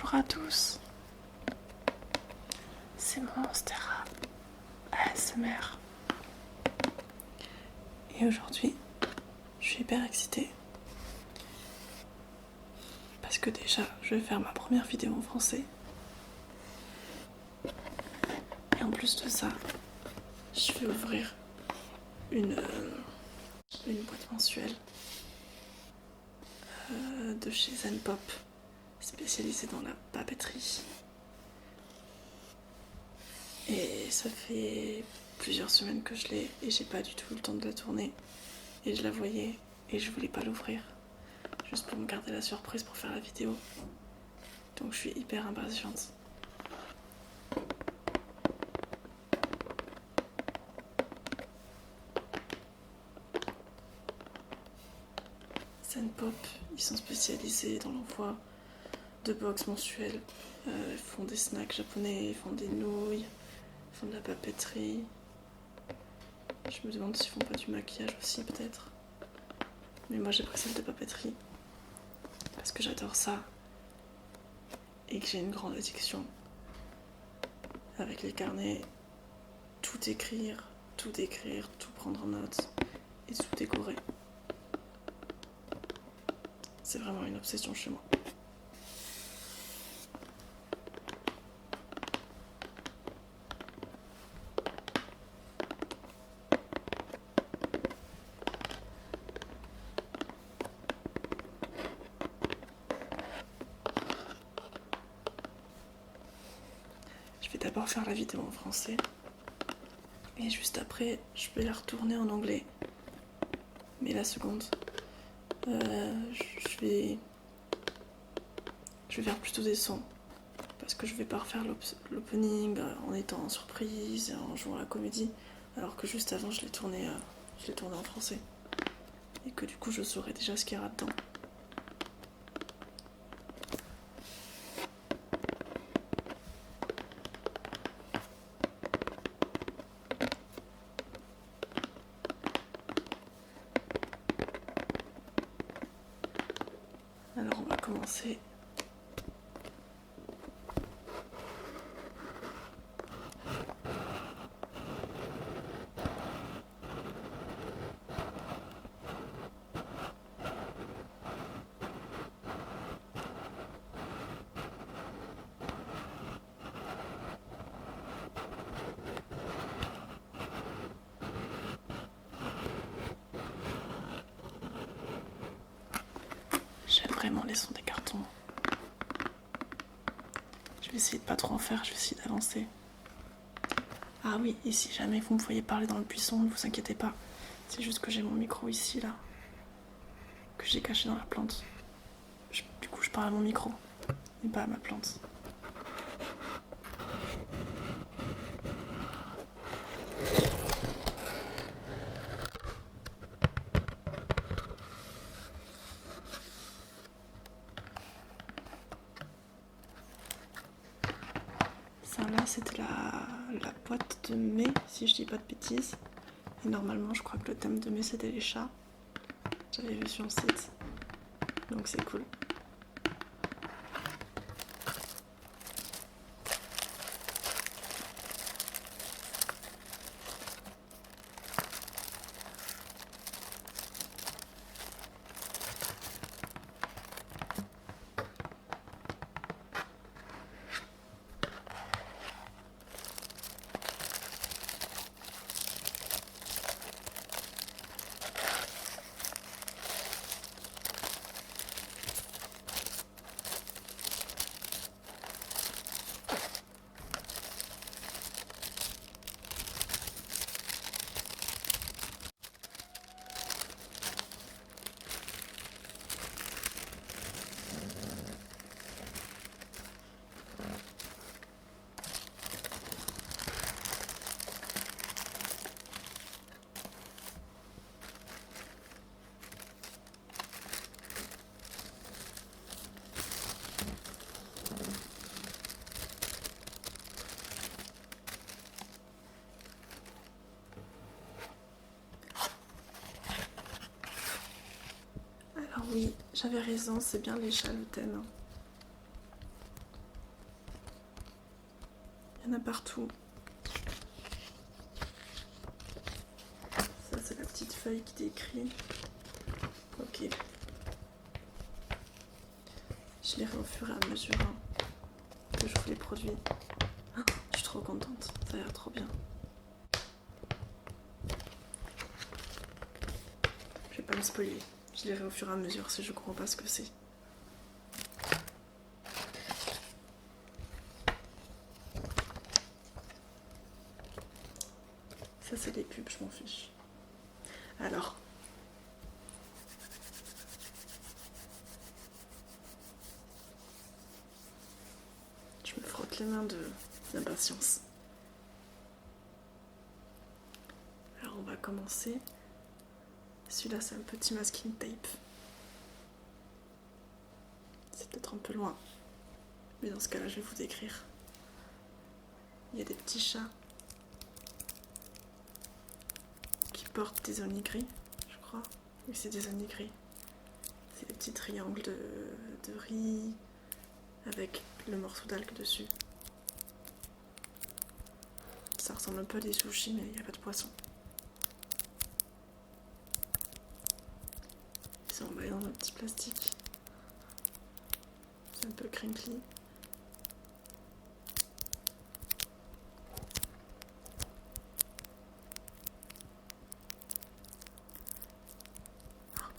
Bonjour à tous, c'est Monstera ASMR. Et aujourd'hui, je suis hyper excitée parce que déjà, je vais faire ma première vidéo en français. Et en plus de ça, je vais ouvrir une boîte mensuelle de chez Zen Pop, spécialisée dans la papeterie. Et ça fait plusieurs semaines que je l'ai et j'ai pas du tout eu le temps de la tourner. Et je la voyais et je voulais pas l'ouvrir, juste pour me garder la surprise pour faire la vidéo. Donc je suis hyper impatiente. Zen Pop, ils sont spécialisés dans l'envoi de box mensuelles. Ils font des snacks japonais, ils font des nouilles, ils font de la papeterie. Je me demande s'ils font pas du maquillage aussi peut-être. Mais moi j'ai pris celle de papeterie parce que j'adore ça et que j'ai une grande addiction avec les carnets. Tout écrire, tout prendre en note et tout décorer. C'est vraiment une obsession chez moi. Je vais d'abord faire la vidéo en français et juste après je vais la retourner en anglais. Mais la seconde, je vais faire plutôt des sons parce que je vais pas refaire l'opening en étant en surprise, en jouant à la comédie, alors que juste avant je l'ai tourné en français et que du coup je saurais déjà ce qu'il y aura dedans. Alors on va commencer. J'aime vraiment les sons des cartons. Je vais essayer de pas trop en faire, je vais essayer d'avancer. Ah oui, et si jamais vous me voyez parler dans le buisson, ne vous inquiétez pas. C'est juste que j'ai mon micro ici, là, que j'ai caché dans la plante. Du coup, je parle à mon micro, et pas à ma plante. Ça, là, c'était la boîte de mai, si je dis pas de bêtises. Et normalement, je crois que le thème de mai, c'était les chats. J'avais vu sur le site. Donc c'est cool. Alors oui, j'avais raison, c'est bien les chats le thème. Il y en a partout. Ça, c'est la petite feuille qui décrit. Ok. Je lirai au fur et à mesure que je vous les produis. Je suis trop contente, ça a l'air trop bien. Je vais pas me spoiler. Je lirai au fur et à mesure si je comprends pas ce que c'est. Ça, c'est les pubs, je m'en fiche. Alors. Je me frotte les mains d'impatience. Alors, on va commencer. Celui-là, c'est un petit masking tape. C'est peut-être un peu loin. Mais dans ce cas-là, je vais vous décrire. Il y a des petits chats qui portent des onigris, je crois. Oui, c'est des onigris. C'est des petits triangles de riz avec le morceau d'algue dessus. Ça ressemble un peu à des sushis, mais il n'y a pas de poisson. Ils sont emballés dans un petit plastique. C'est un peu crinkly.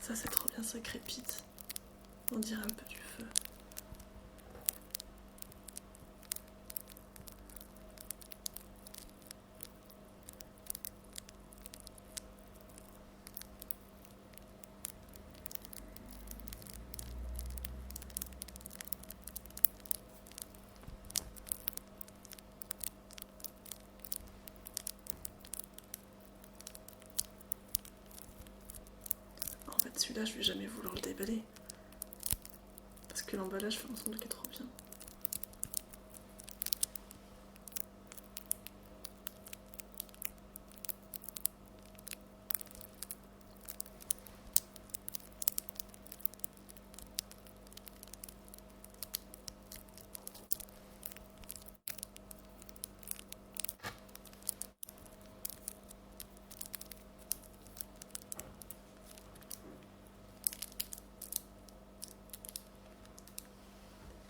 Ça, c'est trop bien, ça crépite. On dirait un peu du feu. En fait, celui-là, je vais jamais vouloir le déballer. Parce que l'emballage fait en sorte qu'il est trop bien.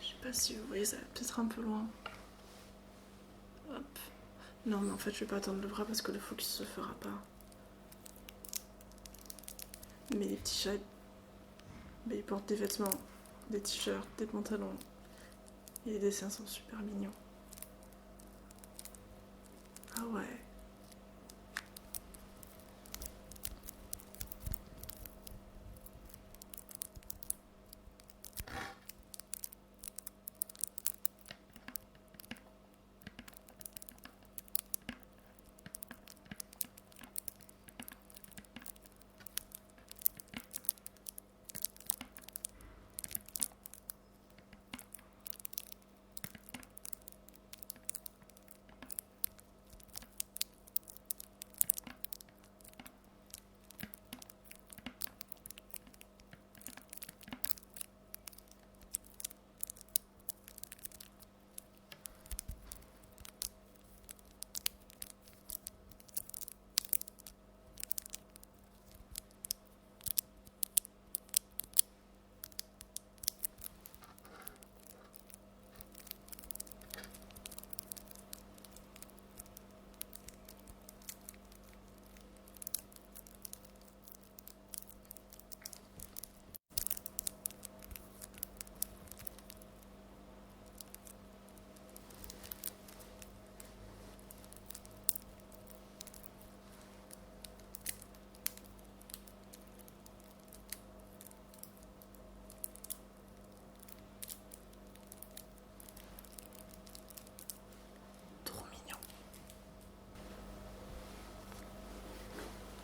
Je sais pas si vous voyez, ça va peut-être un peu loin. Hop. Non, mais en fait, je vais pas tendre le bras parce que le focus se fera pas. Mais les petits chats, ils portent des vêtements, des t-shirts, des pantalons. Et les dessins sont super mignons. Ah ouais.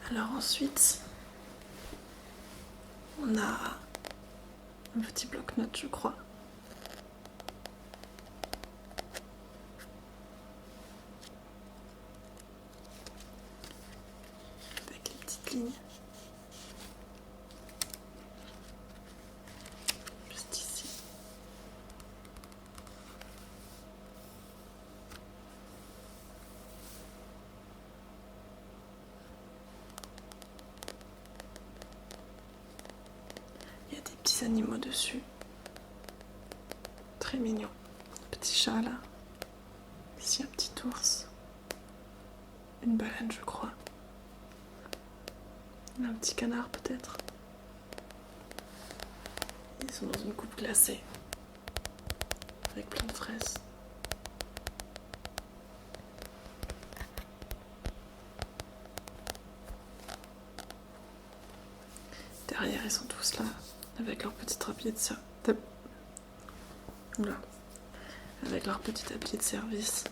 Alors ensuite, on a un petit bloc-notes, je crois. Avec les petites lignes. Juste ici. petits animaux dessus. Très mignon. Petit chat là. Ici un petit ours. Une baleine je crois. Un petit canard peut-être. Ils sont dans une coupe glacée. Avec plein de fraises. Derrière ils sont tous là. Avec leur petit tablier de service. Oula. Avec leur petit tablier de service.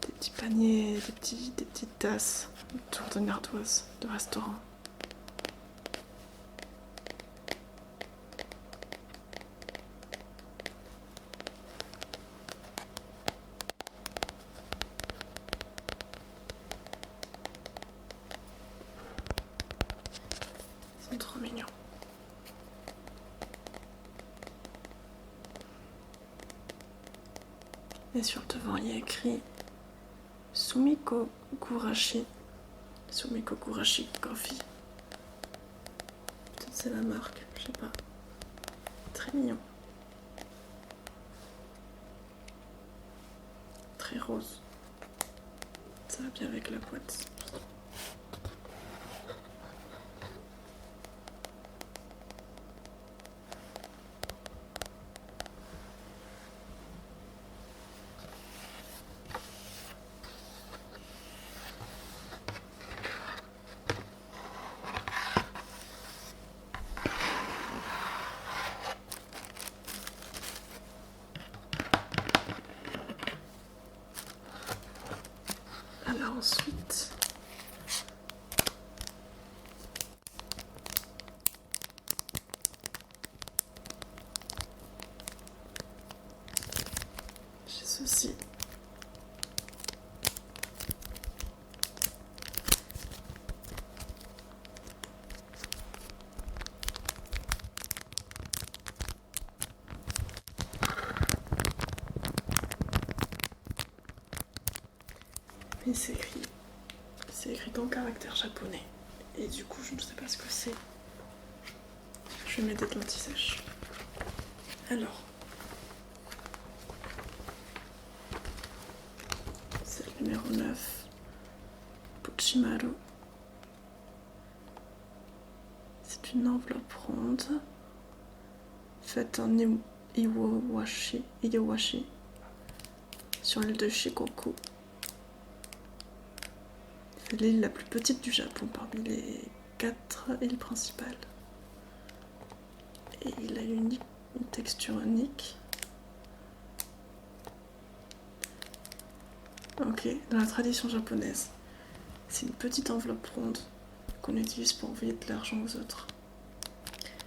Des petits paniers, des petites tasses autour d'une ardoise de restaurant. Ils sont trop mignons. Et sur le devant, il y a écrit Sumiko Gurashi. Sumiko Gurashi Coffee. Peut-être c'est la marque, je sais pas. Très mignon. Très rose. Ça va bien avec la boîte. Alors ensuite, j'ai ceci. Et c'est écrit en caractère japonais. Et du coup, je ne sais pas ce que c'est. Je vais mettre des lentilles sèches. Alors, c'est le numéro 9. Puchimaru. C'est une enveloppe ronde. Faite en Iyowashi. Sur l'île de Shikoku. C'est l'île la plus petite du Japon parmi les 4 îles principales. Et il a une texture unique. Ok, dans la tradition japonaise, c'est une petite enveloppe ronde qu'on utilise pour envoyer de l'argent aux autres.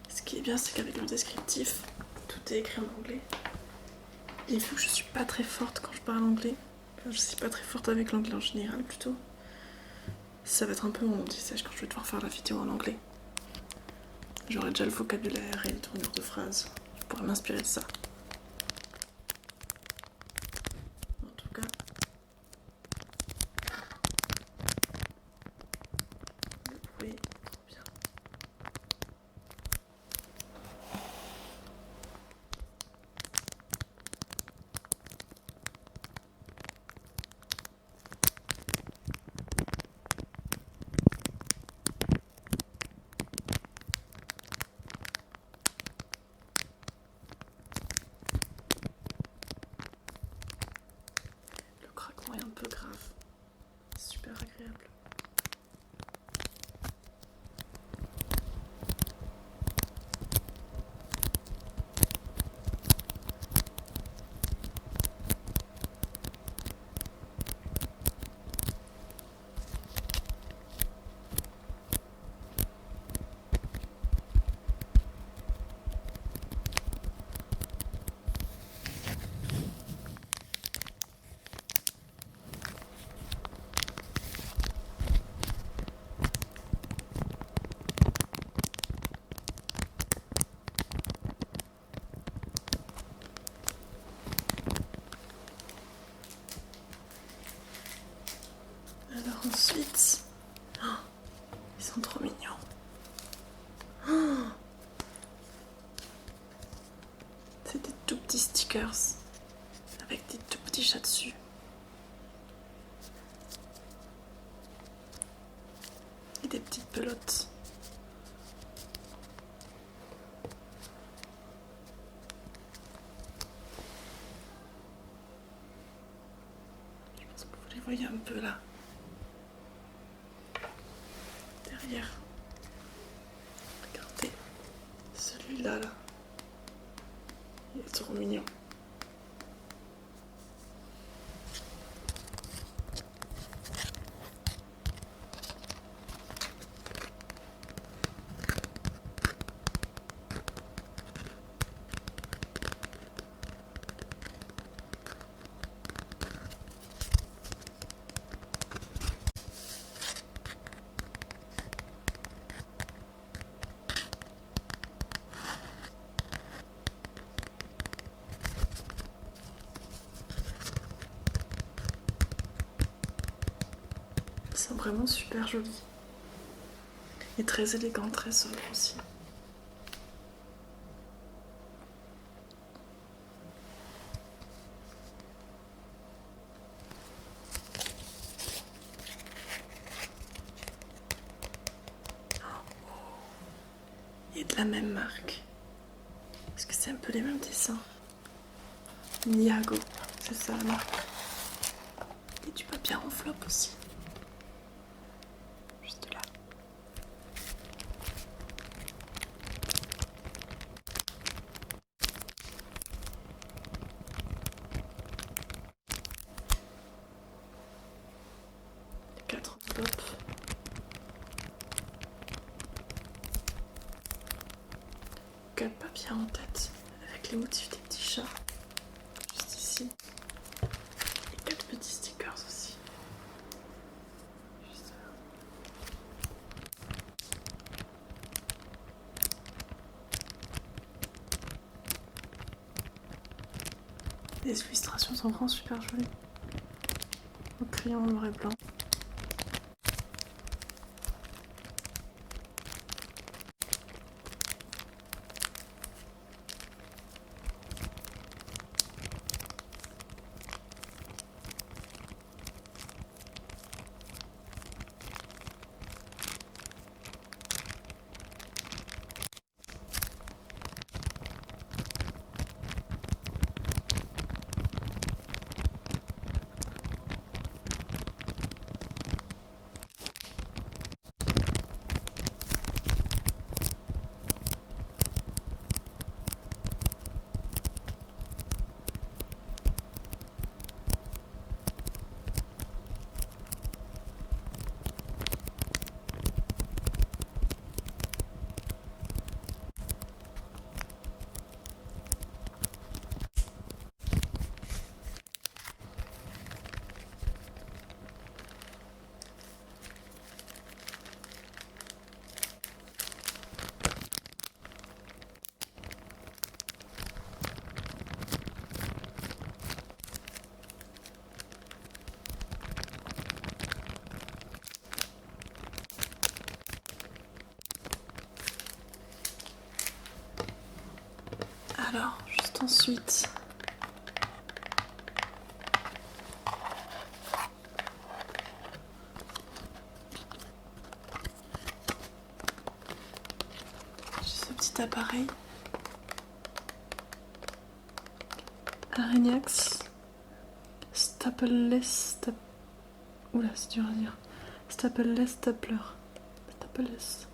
Ce qui est bien, c'est qu'avec le descriptif, tout est écrit en anglais. Et vu que je suis pas très forte quand je parle anglais, enfin, je suis pas très forte avec l'anglais en général plutôt, ça va être un peu mon anti-sèche quand je vais devoir faire la vidéo en anglais. J'aurai déjà le vocabulaire et les tournures de phrases. Je pourrais m'inspirer de ça. En tout cas, le bruit est trop bien. C'est des tout petits stickers avec des tout petits chats dessus. Et des petites pelotes. Je pense que vous les voyez un peu là. Derrière. Regardez. Celui-là, là. Il est trop mignon. Ils sont vraiment super jolis. Et très élégants, très sobres aussi. Et de la même marque. Parce que c'est un peu les mêmes dessins. Niago, c'est ça la marque. Et du papier enveloppe aussi. Juste là. Quatre enveloppes. Quatre papiers en tête avec les motifs des petits chats. Juste ici. Et quatre petits stickers aussi. Juste là. Les illustrations sont vraiment super jolies. Au crayon noir et blanc. Alors, juste ensuite, j'ai ce petit appareil Arignax Stapleless Oula, c'est dur à dire. Stapleless Stapler. Stapleless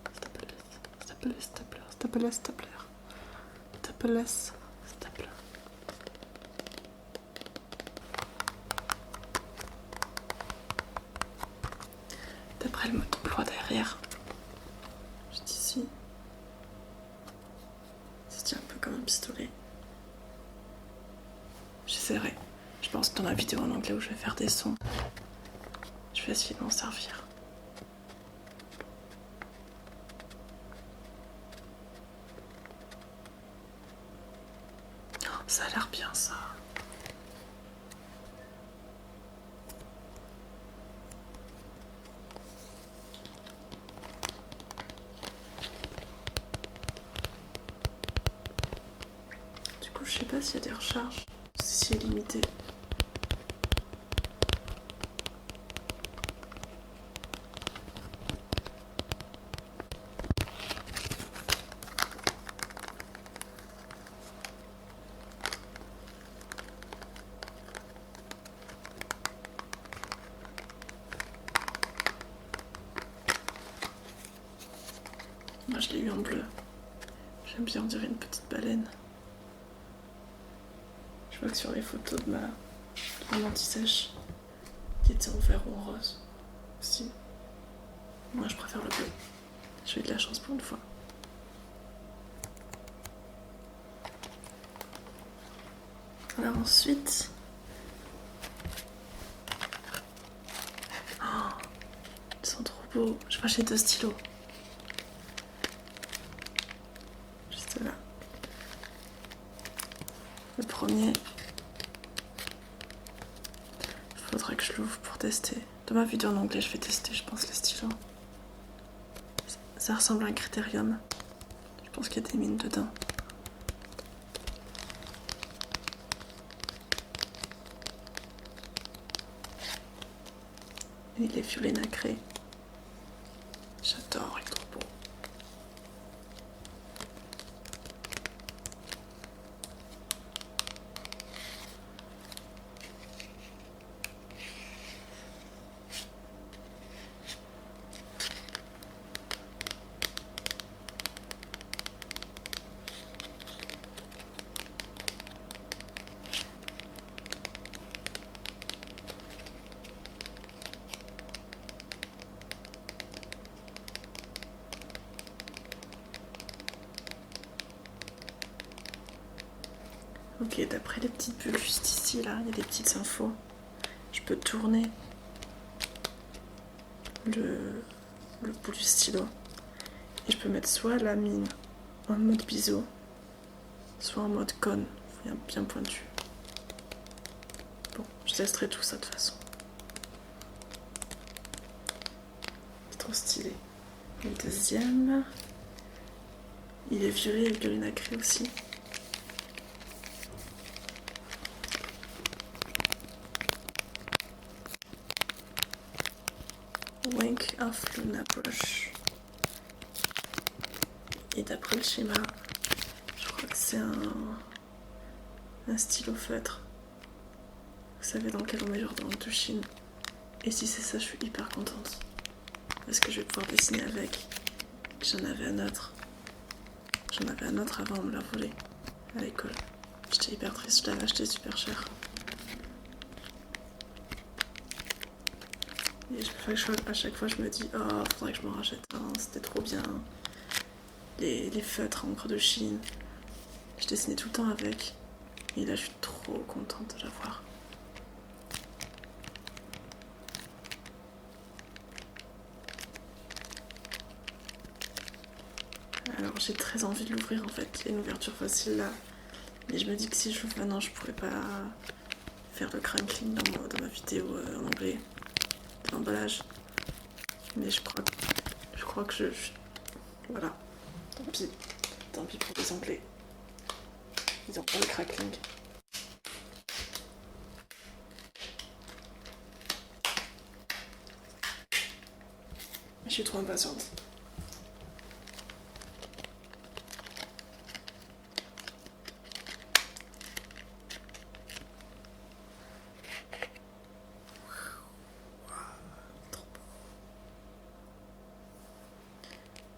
Stapler. Stapleless Stapler. D'après le mode d'emploi derrière, juste ici, ça tient un peu comme un pistolet. J'essaierai. Je pense que dans la vidéo en anglais où je vais faire des sons, je vais essayer de m'en servir. Oh, ça a l'air bien ça. Je sais pas s'il y a des recharges, si c'est limité. Moi je l'ai eu en bleu. J'aime bien, on dirait une petite baleine. Je vois que sur les photos de mon anti-sèche, il était en vert ou en rose. Si. Moi je préfère le bleu. J'ai eu de la chance pour une fois. Alors ensuite... Oh, ils sont trop beaux. Je vais acheter 2 stylos. Juste là. Le premier... Faudrait que je l'ouvre pour tester. Dans ma vidéo en anglais, je vais tester, je pense, les stylos. Ça ressemble à un critérium. Je pense qu'il y a des mines dedans. Et il est violet nacré. J'adore, il est trop beau. Ok, d'après les petites bulles juste ici, là, il y a des petites infos. Je peux tourner le bout du stylo. Et je peux mettre soit la mine en mode biseau, soit en mode cône, bien pointu. Bon, je testerai tout ça de toute façon. C'est trop stylé. Le deuxième, il est violet et violet nacré aussi. Wink of Luna Brush. Et d'après le schéma, je crois que c'est un stylo feutre. Vous savez dans lequel on met genre dans le Chine. Et si c'est ça, je suis hyper contente. Parce que je vais pouvoir dessiner avec. J'en avais un autre. J'en avais un autre avant, on me l'a volé à l'école. J'étais hyper triste, je l'avais acheté super cher. Et à chaque fois, je me dis, oh, faudrait que je m'en rachète un, c'était trop bien. Les feutres à encre de Chine. Je dessinais tout le temps avec. Et là, je suis trop contente de l'avoir. Alors, j'ai très envie de l'ouvrir en fait. Il y a une ouverture facile là. Mais je me dis que si je l'ouvre maintenant, je pourrais pas faire le crankling dans ma vidéo en anglais. De l'emballage. Mais je crois que je... Voilà. Tant pis. Tant pis pour les Anglais. Ils ont pas le crackling. Je suis trop impatiente.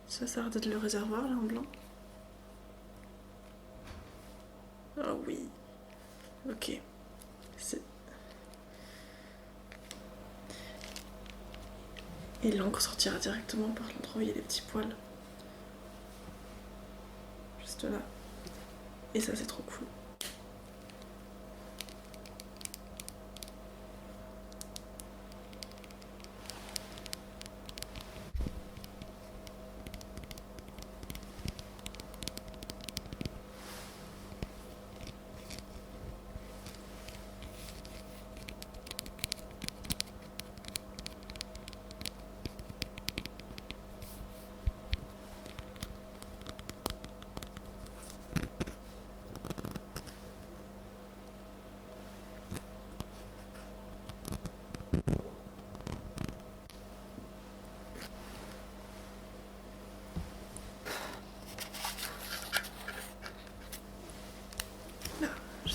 Ça a l'air d'être le réservoir là en blanc. Oh oui. Ok. Et l'encre sortira directement par l'endroit où il y a les petits poils. Juste là. Et ça c'est trop cool.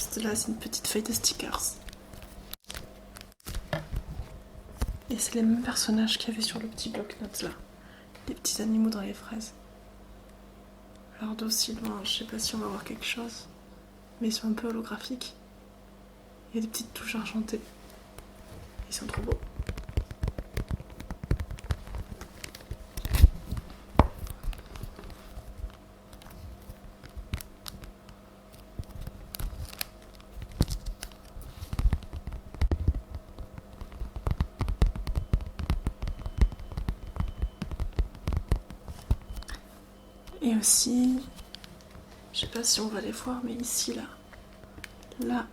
juste là, c'est une petite feuille de stickers. Et c'est les mêmes personnages qu'il y avait sur le petit bloc-notes là. Les petits animaux dans les fraises. Alors d'aussi loin, je sais pas si on va voir quelque chose. Mais ils sont un peu holographiques. Il y a des petites touches argentées. Ils sont trop beaux. Et aussi, je sais pas si on va les voir, mais ici, là, et là,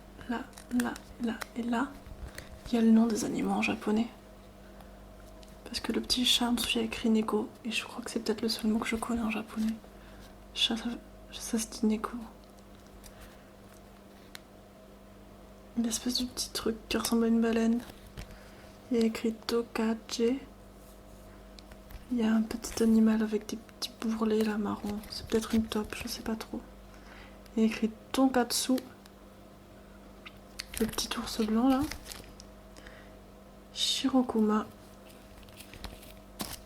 il y a le nom des animaux en japonais. Parce que le petit chat en dessous, il y a écrit Neko, et je crois que c'est peut-être le seul mot que je connais en japonais. Chat, ça se dit Neko. Une espèce de petit truc qui ressemble à une baleine. Il y a écrit Tokache. Il y a un petit animal avec des petits bourrelets là marron. C'est peut-être une taupe, je sais pas trop. Il y a écrit Tonkatsu. Le petit ours blanc là. Shirokuma.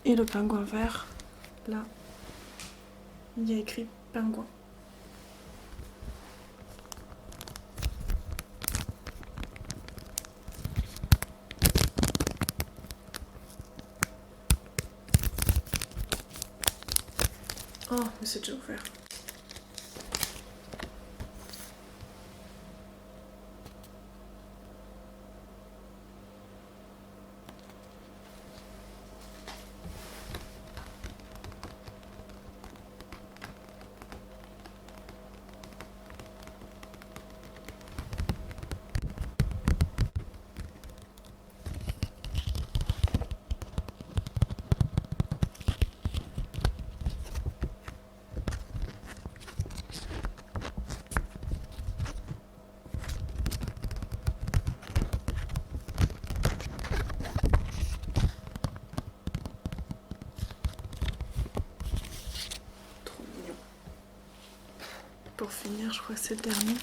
Et le pingouin vert. Là. Il y a écrit pingouin. Oh, mais c'est déjà ouvert. Pour finir, je crois que c'est le dernier.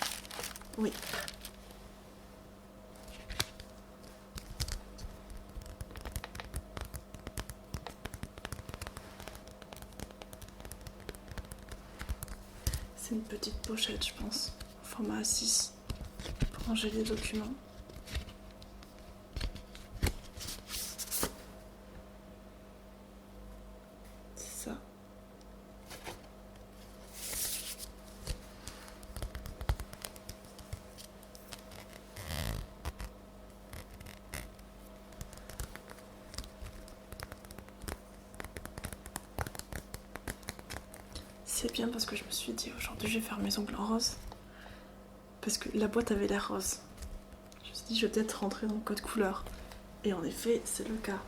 Oui. C'est une petite pochette, je pense, en format A6, pour ranger les documents. C'est ça. C'est bien parce que je me suis dit aujourd'hui je vais faire mes ongles en rose. Parce que la boîte avait l'air rose. Je me suis dit je vais peut-être rentrer dans le code couleur. Et en effet, c'est le cas.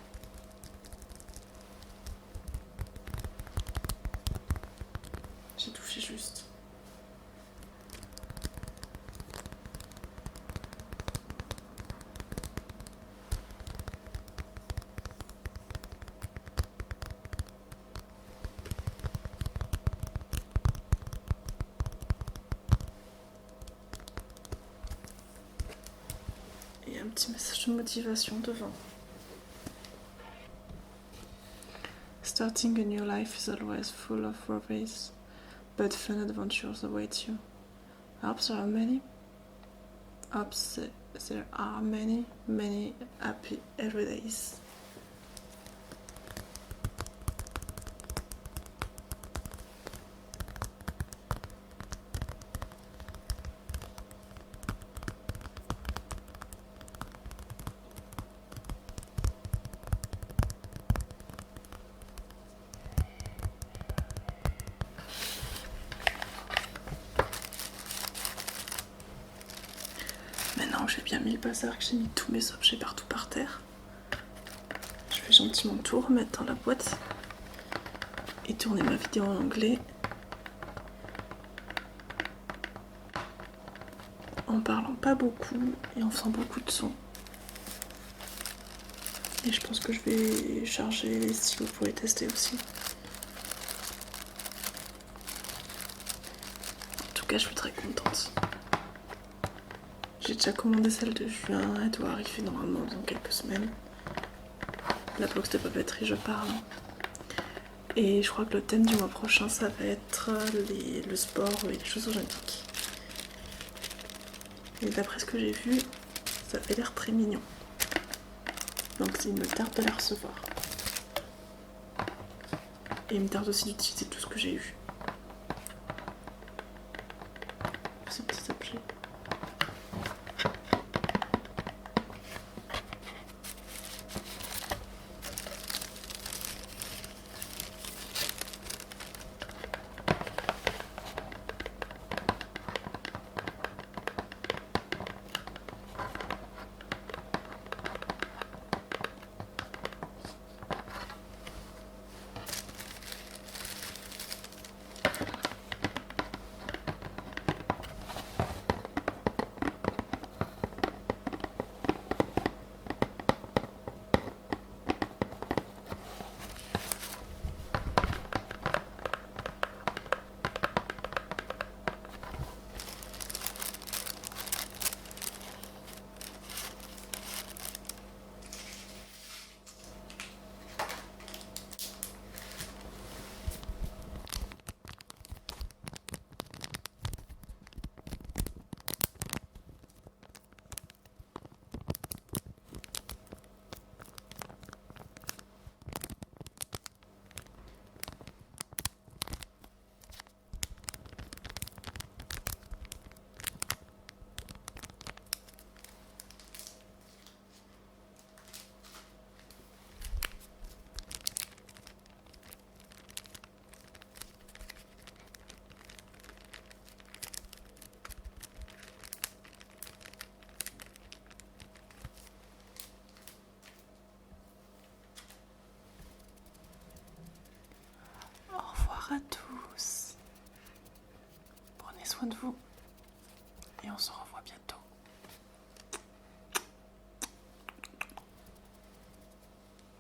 J'ai touché juste. Et un petit message de motivation devant. Starting a new life is always full of worries, but fun adventures await you. I hope there are many. There are many happy every days. Maintenant que j'ai bien mis le bazar, que j'ai mis tous mes objets partout par terre, je vais gentiment tout remettre dans la boîte et tourner ma vidéo en anglais en parlant pas beaucoup et en faisant beaucoup de sons. Et je pense que je vais charger les stylos pour les tester aussi. En tout cas, je suis très contente. J'ai déjà commandé celle de juin, elle doit arriver normalement dans quelques semaines. La box de papeterie, je parle. Et je crois que le thème du mois prochain, ça va être le sport et les choses olympiques. Et d'après ce que j'ai vu, ça avait l'air très mignon. Donc il me tarde de la recevoir. Et il me tarde aussi d'utiliser tout ce que j'ai eu. Ces petits objets. Au revoir à tous. Prenez soin de vous et on se revoit.